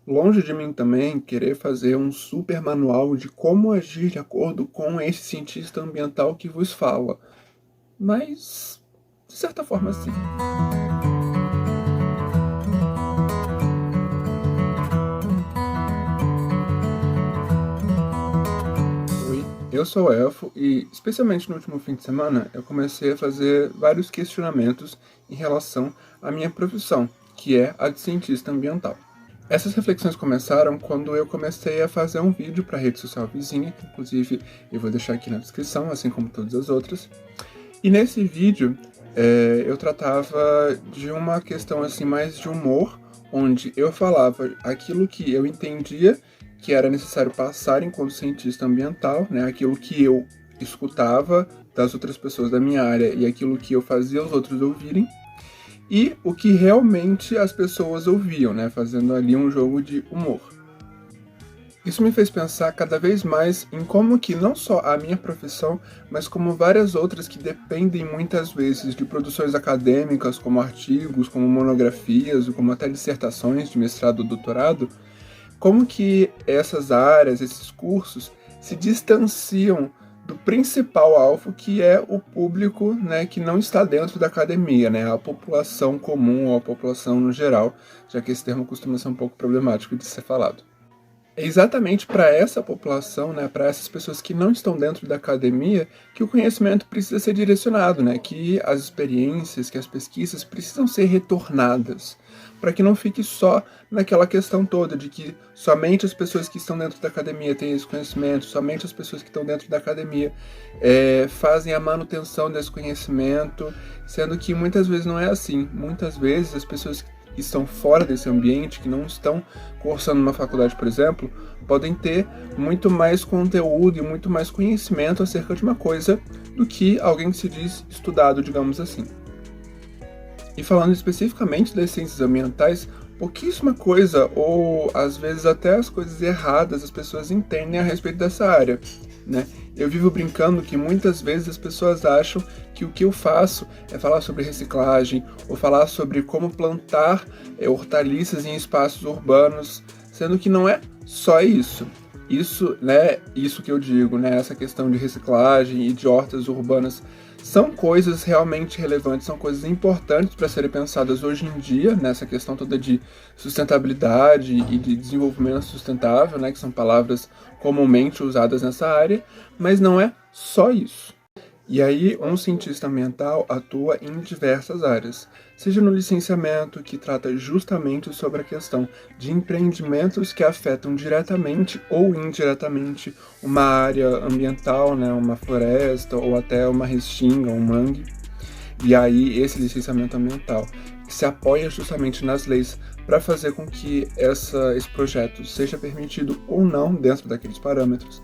Longe de mim também querer fazer um super manual de como agir de acordo com esse cientista ambiental que vos fala, mas, de certa forma, sim. Oi, eu sou o Elfo e, especialmente no último fim de semana, eu comecei a fazer vários questionamentos em relação à minha profissão, que é a de cientista ambiental. Essas reflexões começaram quando eu comecei a fazer um vídeo para a rede social vizinha, que inclusive eu vou deixar aqui na descrição, assim como todas as outras. E nesse vídeo eu tratava de uma questão assim mais de humor, onde eu falava aquilo que eu entendia que era necessário passar enquanto cientista ambiental, né, aquilo que eu escutava das outras pessoas da minha área e aquilo que eu fazia os outros ouvirem, e o que realmente as pessoas ouviam, né, fazendo ali um jogo de humor. Isso me fez pensar cada vez mais em como que não só a minha profissão, mas como várias outras que dependem muitas vezes de produções acadêmicas, como artigos, como monografias, ou como até dissertações de mestrado ou doutorado, como que essas áreas, esses cursos, se distanciam do principal alvo, que é o público, né, que não está dentro da academia, né, a população comum ou a população no geral, já que esse termo costuma ser um pouco problemático de ser falado. É exatamente para essa população, né, para essas pessoas que não estão dentro da academia, que o conhecimento precisa ser direcionado, né, que as experiências, que as pesquisas precisam ser retornadas, para que não fique só naquela questão toda de que somente as pessoas que estão dentro da academia têm esse conhecimento, somente as pessoas que estão dentro da academia fazem a manutenção desse conhecimento, sendo que muitas vezes não é assim. Muitas vezes as pessoas que estão fora desse ambiente, que não estão cursando uma faculdade, por exemplo, podem ter muito mais conteúdo e muito mais conhecimento acerca de uma coisa do que alguém que se diz estudado, digamos assim. E falando especificamente das ciências ambientais, pouquíssima coisa, ou às vezes até as coisas erradas, as pessoas entendem a respeito dessa área, né? Eu vivo brincando que muitas vezes as pessoas acham que o que eu faço é falar sobre reciclagem, ou falar sobre como plantar hortaliças em espaços urbanos, sendo que não é só isso. Isso, né, isso que eu digo, né, essa questão de reciclagem e de hortas urbanas são coisas realmente relevantes, são coisas importantes para serem pensadas hoje em dia, nessa questão toda de sustentabilidade e de desenvolvimento sustentável, né, que são palavras comumente usadas nessa área, mas não é só isso. E aí, um cientista ambiental atua em diversas áreas, seja no licenciamento, que trata justamente sobre a questão de empreendimentos que afetam diretamente ou indiretamente uma área ambiental, né, uma floresta ou até uma restinga, um mangue. E aí, esse licenciamento ambiental se apoia justamente nas leis para fazer com que esse projeto seja permitido ou não dentro daqueles parâmetros.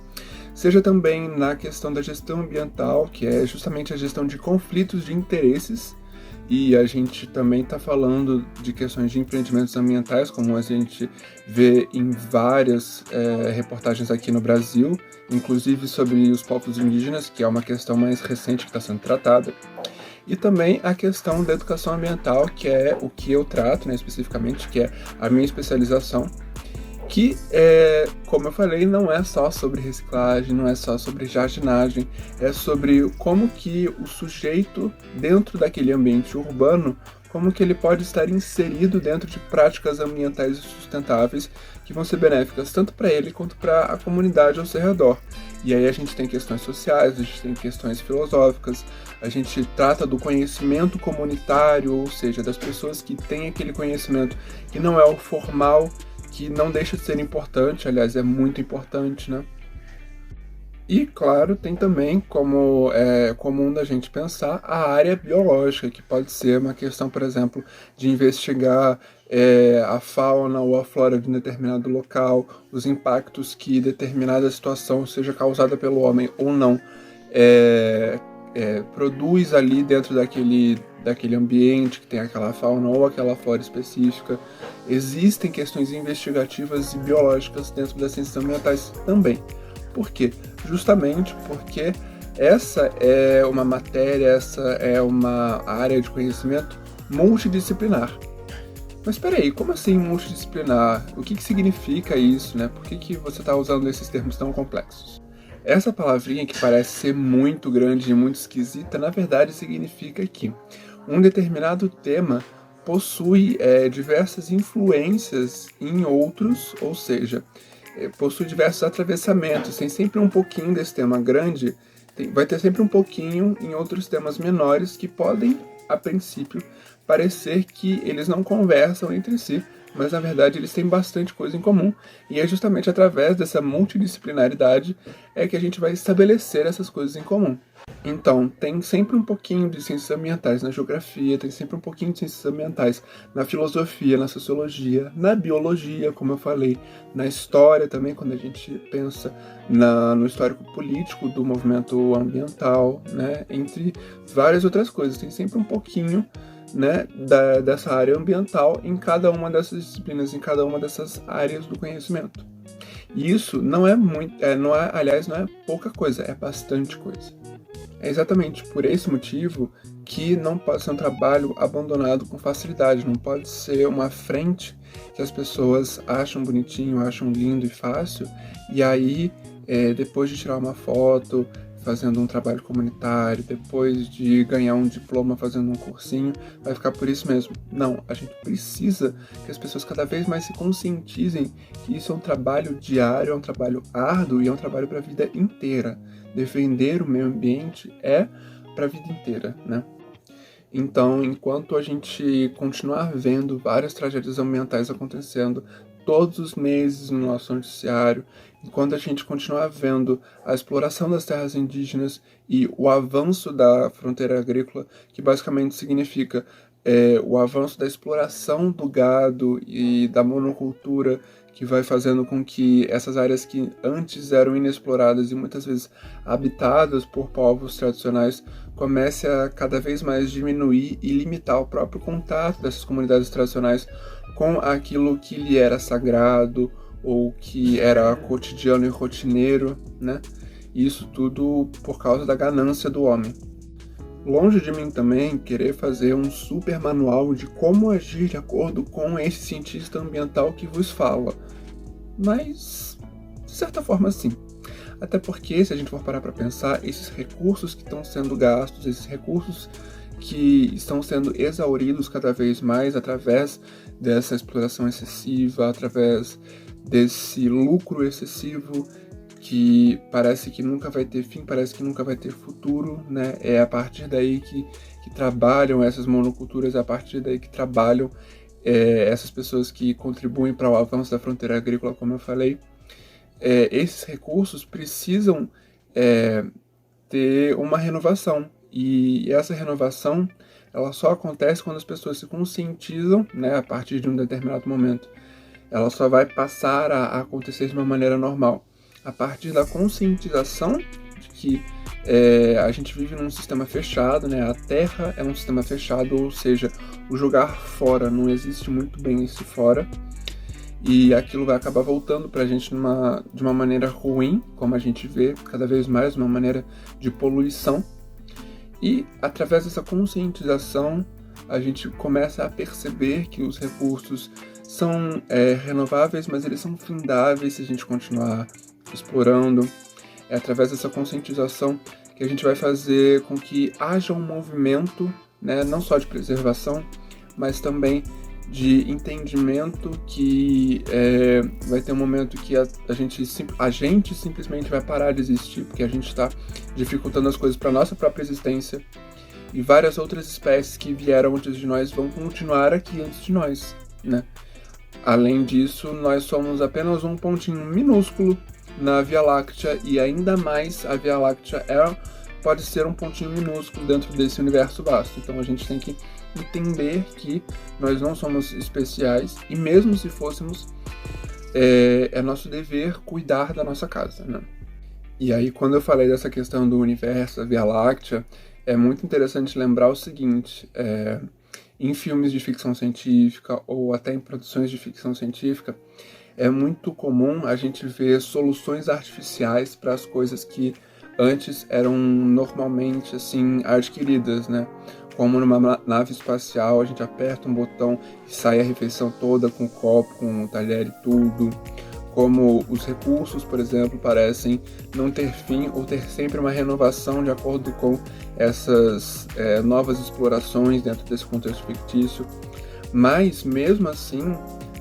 Seja também na questão da gestão ambiental, que é justamente a gestão de conflitos de interesses, e a gente também está falando de questões de empreendimentos ambientais, como a gente vê em várias reportagens aqui no Brasil, inclusive sobre os povos indígenas, que é uma questão mais recente que está sendo tratada. E também a questão da educação ambiental, que é o que eu trato, né, especificamente, que é a minha especialização, que, como eu falei, não é só sobre reciclagem, não é só sobre jardinagem, é sobre como que o sujeito, dentro daquele ambiente urbano, como que ele pode estar inserido dentro de práticas ambientais sustentáveis que vão ser benéficas tanto para ele quanto para a comunidade ao seu redor. E aí a gente tem questões sociais, a gente tem questões filosóficas, a gente trata do conhecimento comunitário, ou seja, das pessoas que têm aquele conhecimento que não é o formal, que não deixa de ser importante, aliás, é muito importante, né? E, claro, tem também, como é comum da gente pensar, a área biológica, que pode ser uma questão, por exemplo, de investigar a fauna ou a flora de um determinado local, os impactos que determinada situação, seja causada pelo homem ou não, produz ali dentro daquele ambiente que tem aquela fauna ou aquela flora específica. Existem questões investigativas e biológicas dentro das ciências ambientais também. Por quê? Justamente porque essa é uma matéria, essa é uma área de conhecimento multidisciplinar. Mas peraí, como assim multidisciplinar? O que significa isso, né? Por que você está usando esses termos tão complexos? Essa palavrinha que parece ser muito grande e muito esquisita, na verdade significa que um determinado tema possui diversas influências em outros, ou seja, possui diversos atravessamentos. Tem sempre um pouquinho desse tema grande, vai ter sempre um pouquinho em outros temas menores que podem, a princípio, parecer que eles não conversam entre si, mas na verdade eles têm bastante coisa em comum, e é justamente através dessa multidisciplinaridade que a gente vai estabelecer essas coisas em comum. Então, tem sempre um pouquinho de ciências ambientais na geografia, tem sempre um pouquinho de ciências ambientais na filosofia, na sociologia, na biologia, como eu falei, na história também, quando a gente pensa no histórico político do movimento ambiental, né, entre várias outras coisas. Tem sempre um pouquinho, né, dessa área ambiental em cada uma dessas disciplinas, em cada uma dessas áreas do conhecimento. E isso não é muito, aliás, não é pouca coisa, é bastante coisa. É exatamente por esse motivo que não pode ser um trabalho abandonado com facilidade, não pode ser uma frente que as pessoas acham bonitinho, acham lindo e fácil, e aí, depois de tirar uma foto, fazendo um trabalho comunitário, depois de ganhar um diploma fazendo um cursinho, vai ficar por isso mesmo. Não, a gente precisa que as pessoas cada vez mais se conscientizem que isso é um trabalho diário, é um trabalho árduo e é um trabalho para a vida inteira. Defender o meio ambiente é para a vida inteira, né? Então, enquanto a gente continuar vendo várias tragédias ambientais acontecendo todos os meses no nosso noticiário, enquanto a gente continuar vendo a exploração das terras indígenas e o avanço da fronteira agrícola, que basicamente significa o avanço da exploração do gado e da monocultura, que vai fazendo com que essas áreas que antes eram inexploradas e muitas vezes habitadas por povos tradicionais comece a cada vez mais diminuir e limitar o próprio contato dessas comunidades tradicionais com aquilo que lhe era sagrado ou que era cotidiano e rotineiro, né? Isso tudo por causa da ganância do homem. Longe de mim também querer fazer um super manual de como agir de acordo com esse cientista ambiental que vos fala. Mas, de certa forma, sim. Até porque, se a gente for parar para pensar, esses recursos que estão sendo gastos, esses recursos que estão sendo exauridos cada vez mais através dessa exploração excessiva, através desse lucro excessivo que parece que nunca vai ter fim, parece que nunca vai ter futuro, né? É a partir daí que trabalham essas monoculturas, é a partir daí que trabalham essas pessoas que contribuem para o avanço da fronteira agrícola, como eu falei. Esses recursos precisam ter uma renovação, e essa renovação ela só acontece quando as pessoas se conscientizam, né, a partir de um determinado momento. Ela só vai passar a acontecer de uma maneira normal a partir da conscientização de que a gente vive num sistema fechado, né? A Terra é um sistema fechado, ou seja, o jogar fora não existe muito bem esse fora, e aquilo vai acabar voltando para a gente de uma maneira ruim, como a gente vê cada vez mais, uma maneira de poluição. E através dessa conscientização a gente começa a perceber que os recursos são renováveis, mas eles são findáveis se a gente continuar explorando. É através dessa conscientização que a gente vai fazer com que haja um movimento, né, não só de preservação, mas também de entendimento que vai ter um momento que a gente simplesmente vai parar de existir, porque a gente está dificultando as coisas para nossa própria existência, e várias outras espécies que vieram antes de nós vão continuar aqui antes de nós, né? Além disso, nós somos apenas um pontinho minúsculo na Via Láctea, e ainda mais a Via Láctea pode ser um pontinho minúsculo dentro desse universo vasto. Então a gente tem que entender que nós não somos especiais, e mesmo se fôssemos, é nosso dever cuidar da nossa casa, né? E aí, quando eu falei dessa questão do universo, da Via Láctea, é muito interessante lembrar o seguinte: em filmes de ficção científica ou até em produções de ficção científica, é muito comum a gente ver soluções artificiais para as coisas que antes eram normalmente assim adquiridas, né? como numa nave espacial, a gente aperta um botão e sai a refeição toda com o copo, com o talher e tudo. Como os recursos, por exemplo, parecem não ter fim ou ter sempre uma renovação de acordo com essas novas explorações dentro desse contexto fictício. Mas, mesmo assim,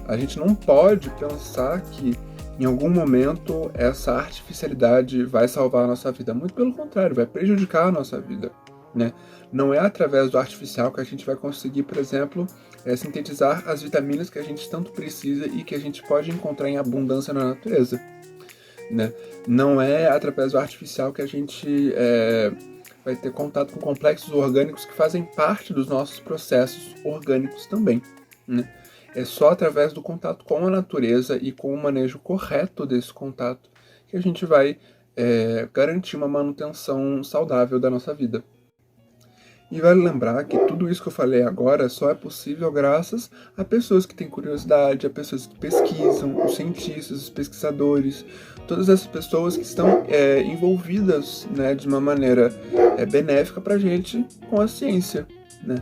a gente não pode pensar que em algum momento essa artificialidade vai salvar a nossa vida. Muito pelo contrário, vai prejudicar a nossa vida, né? Não é através do artificial que a gente vai conseguir, por exemplo, sintetizar as vitaminas que a gente tanto precisa e que a gente pode encontrar em abundância na natureza, né? Não é através do artificial que a gente vai ter contato com complexos orgânicos que fazem parte dos nossos processos orgânicos também, né? É só através do contato com a natureza e com o manejo correto desse contato que a gente vai garantir uma manutenção saudável da nossa vida. E vale lembrar que tudo isso que eu falei agora só é possível graças a pessoas que têm curiosidade, a pessoas que pesquisam, os cientistas, os pesquisadores, todas essas pessoas que estão envolvidas, né, de uma maneira benéfica para a gente com a ciência, né?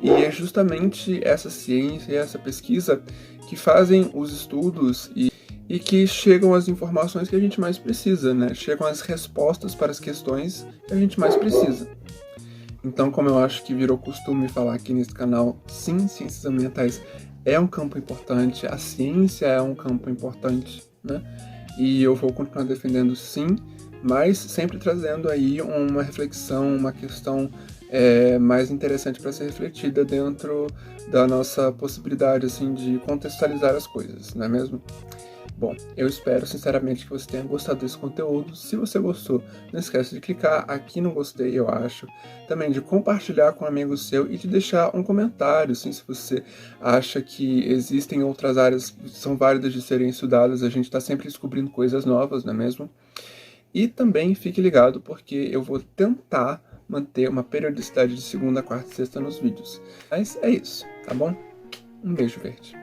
E é justamente essa ciência e essa pesquisa que fazem os estudos e que chegam às informações que a gente mais precisa, né? Chegam às respostas para as questões que a gente mais precisa. Então, como eu acho que virou costume falar aqui nesse canal, sim, ciências ambientais é um campo importante, a ciência é um campo importante, né? E eu vou continuar defendendo sim, mas sempre trazendo aí uma reflexão, uma questão mais interessante para ser refletida dentro da nossa possibilidade assim, de contextualizar as coisas, não é mesmo? Bom, eu espero sinceramente que você tenha gostado desse conteúdo. Se você gostou, não esquece de clicar aqui no gostei, eu acho. Também de compartilhar com um amigo seu e de deixar um comentário, assim, se você acha que existem outras áreas que são válidas de serem estudadas. A gente está sempre descobrindo coisas novas, não é mesmo? E também fique ligado porque eu vou tentar manter uma periodicidade de segunda, quarta e sexta nos vídeos. Mas é isso, tá bom? Um beijo verde.